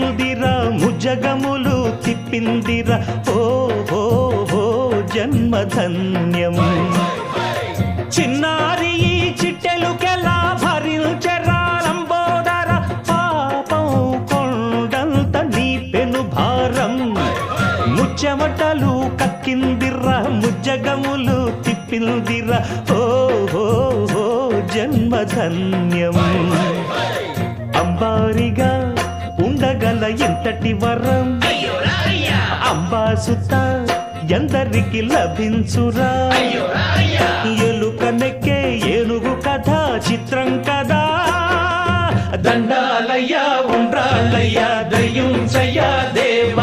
తిప్పిందిరా ముజగములు తిప్పిందిరా ఓ హో హో జన్మధన్యం చిన్నారి ఈ చిట్టెలుకెలా భరించెరా లంబోదర పాపం కొండంత నీ పెను భారం ముచ్చెమటలు కక్కిందిరా ముజ్జగములు తిప్పిందిరా ఓ హో హో జన్మధన్యం అంబారిగా ఉండగల ఎంతటి వరం అంబాసుత ఎందరికి లభించురా ఎలుక నెక్కే ఏనుగు కథ చిత్రం కదా దండాలయ్యా ఉండ్రాళ్ళయ్యా దయ్యుంచయ్యా దేవ